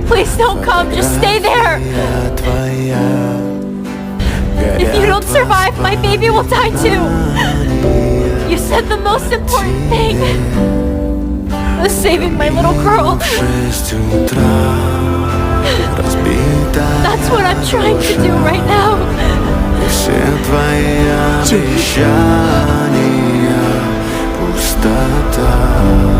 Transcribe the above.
Please don't come, just stay there. If you don't survive, my baby will die too. You said the most important thing. Saving my little girl. That's what I'm trying to do right now. Все твои обещания пустота.